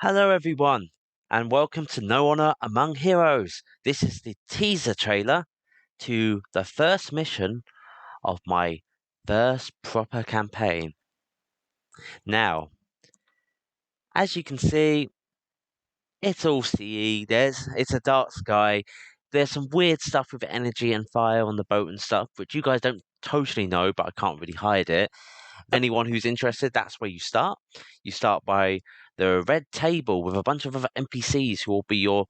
Hello, everyone, and welcome to No Honor Among Heroes. This is the teaser trailer to the first mission of my first proper campaign. Now, as you can see, it's all CE. It's a dark sky. There's some weird stuff with energy and fire on the boat and stuff, which you guys don't totally know, but I can't really hide it. Anyone who's interested, that's where you start. You start by the red table with a bunch of other NPCs who will be your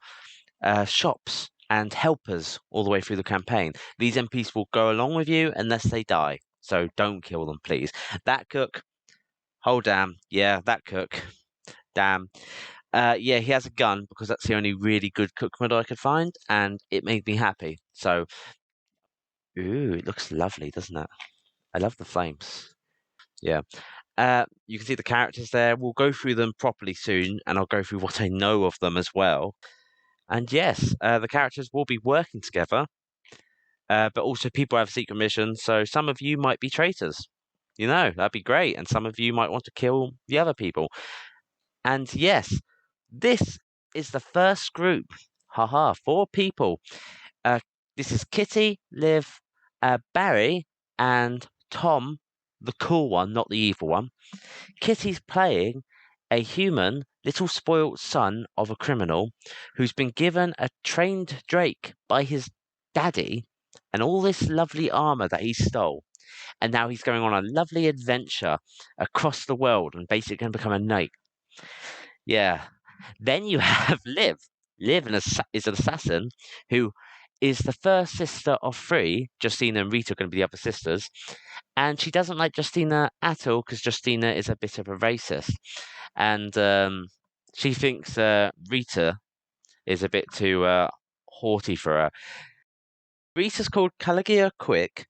shops and helpers all the way through the campaign. These NPCs will go along with you unless they die, so don't kill them, please. That cook, oh damn, yeah, that cook, damn. Yeah, he has a gun because that's the only really good cook mod I could find, and it made me happy. So, ooh, it looks lovely, doesn't it? I love the flames. Yeah. You can see the characters there. We'll go through them properly soon, and I'll go through what I know of them as well. And yes, the characters will be working together, but also people have secret missions, so some of you might be traitors. You know, that'd be great, and some of you might want to kill the other people. And yes, this is the first group. Haha, 4 people. This is Kitty, Liv, Barry, and Tom, the cool one, not the evil one. Kitty's playing a human, little spoilt son of a criminal who's been given a trained Drake by his daddy and all this lovely armor that he stole. And now he's going on a lovely adventure across the world and basically going to become a knight. Yeah. Then you have Liv. Liv is an assassin who is the first sister of 3. Justina and Rita are going to be the other sisters. And she doesn't like Justina at all because Justina is a bit of a racist. And she thinks Rita is a bit too haughty for her. Rita's called Caligia Quick.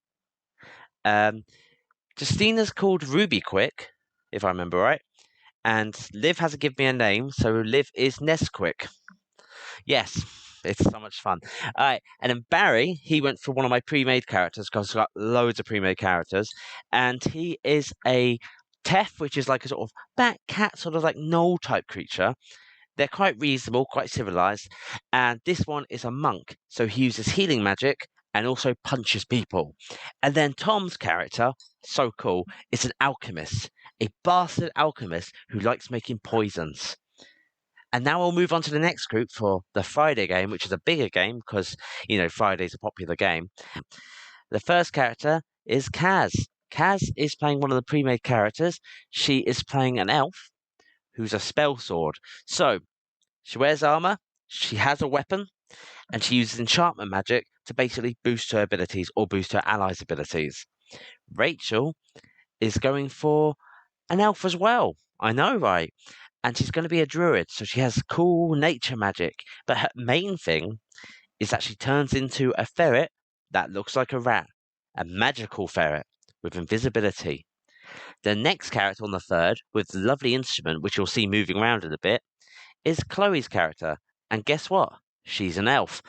Justina's called Ruby Quick, if I remember right. And Liv hasn't given me a name, so Liv is Nesquick. Yes, it's so much fun. All right, and then Barry, he went for one of my pre-made characters because I've got loads of pre-made characters, and he is a Tef, which is like a sort of bat cat, sort of like gnoll type creature. They're quite reasonable, quite civilized, and this one is a monk, so he uses healing magic and also punches people. And then Tom's character, so cool, is an alchemist, a bastard alchemist who likes making poisons. And now we'll move on to the next group for the Friday game, which is a bigger game because, you know, Friday's a popular game. The first character is Kaz. Kaz is playing one of the pre-made characters. She is playing an elf who's a spell sword. So she wears armor, she has a weapon, and she uses enchantment magic to basically boost her abilities or boost her allies' abilities. Rachel is going for an elf as well. I know, right? And she's going to be a druid, so she has cool nature magic. But her main thing is that she turns into a ferret that looks like a rat, a magical ferret with invisibility. The next character on the third, with the lovely instrument, which you'll see moving around in a bit, is Chloe's character. And guess what? She's an elf.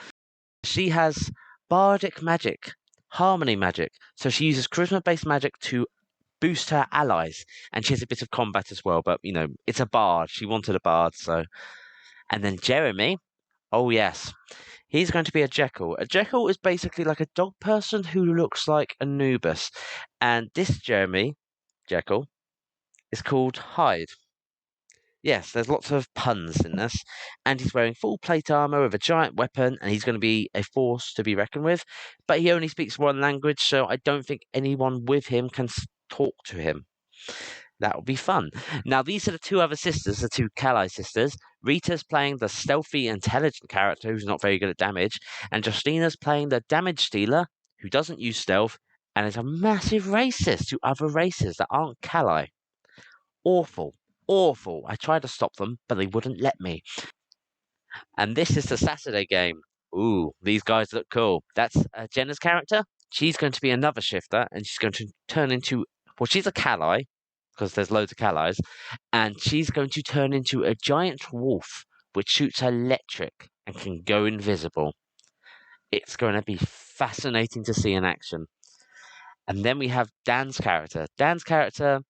She has bardic magic, harmony magic, so she uses charisma-based magic to boost her allies, and she has a bit of combat as well, but you know, it's a bard. She wanted a bard, so. And then Jeremy, oh yes, he's going to be a Jekyll. A Jekyll is basically like a dog person who looks like Anubis, and this Jeremy, Jekyll, is called Hyde. Yes, there's lots of puns in this, and he's wearing full plate armor with a giant weapon, and he's going to be a force to be reckoned with, but he only speaks one language, so I don't think anyone with him can talk to him. That would be fun. Now, these are the 2 other sisters, the 2 Calais sisters. Rita's playing the stealthy, intelligent character who's not very good at damage, and Justina's playing the damage dealer who doesn't use stealth and is a massive racist to other races that aren't Calais. Awful. Awful. I tried to stop them, but they wouldn't let me. And this is the Saturday game. Ooh, these guys look cool. That's Jenna's character. She's going to be another shifter, and she's going to turn into, well, she's a Calais, because there's loads of Calais, and she's going to turn into a giant wolf, which shoots electric and can go invisible. It's going to be fascinating to see in action. And then we have Dan's character. Dan's character,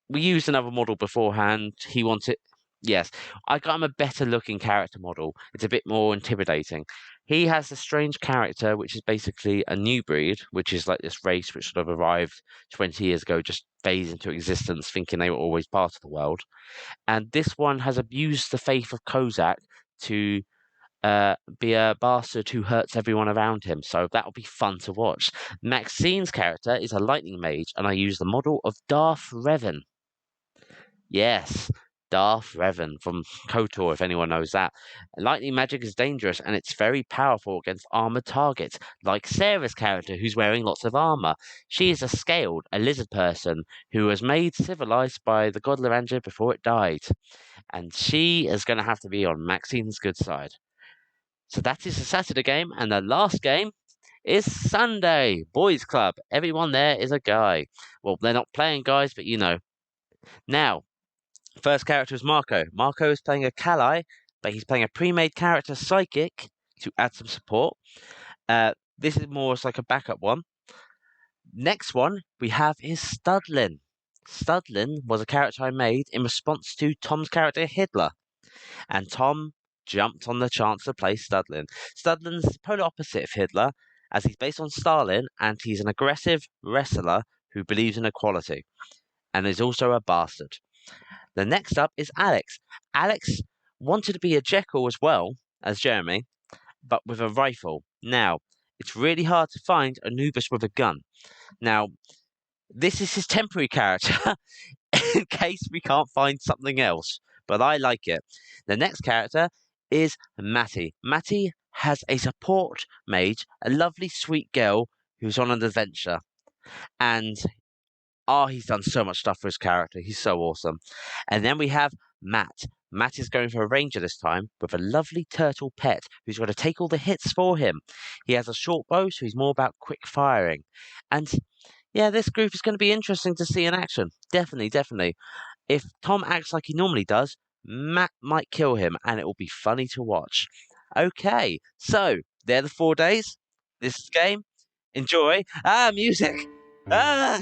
we used another model beforehand. He wanted, Yes, I got him a better looking character model. It's a bit more intimidating. He has a strange character, which is basically a new breed, which is like this race which sort of arrived 20 years ago, just phased into existence, thinking they were always part of the world. And this one has abused the faith of Kozak to be a bastard who hurts everyone around him. So that'll be fun to watch. Maxine's character is a lightning mage, and I use the model of Darth Revan. Yes, Darth Revan from KOTOR, if anyone knows that. Lightning magic is dangerous and it's very powerful against armored targets, like Sarah's character, who's wearing lots of armor. She is a scaled, a lizard person who was made civilized by the god Laranja before it died. And she is going to have to be on Maxine's good side. So that is the Saturday game, and the last game is Sunday. Boys Club. Everyone there is a guy. Well, they're not playing guys, but you know. Now, first character is Marco. Marco is playing a Kali, but he's playing a pre-made character Psychic to add some support. This is more as like a backup one. Next one we have is Studlin. Studlin was a character I made in response to Tom's character Hitler, and Tom jumped on the chance to play Studlin. Studlin's the polar opposite of Hitler, as he's based on Stalin, and he's an aggressive wrestler who believes in equality, and is also a bastard. The next up is Alex. Alex wanted to be a Jekyll as well as Jeremy, but with a rifle. Now, it's really hard to find Anubis with a gun. Now, this is his temporary character in case we can't find something else, but I like it. The next character is Matty. Matty has a support mage, a lovely, sweet girl who's on an adventure. And he's done so much stuff for his character. He's so awesome. And then we have Matt. Matt is going for a ranger this time with a lovely turtle pet who's going to take all the hits for him. He has a short bow, so he's more about quick firing. And yeah, this group is going to be interesting to see in action. Definitely, definitely. If Tom acts like he normally does, Matt might kill him, and it will be funny to watch. Okay, so they're the 4 days. This game. Enjoy. Music. Ah.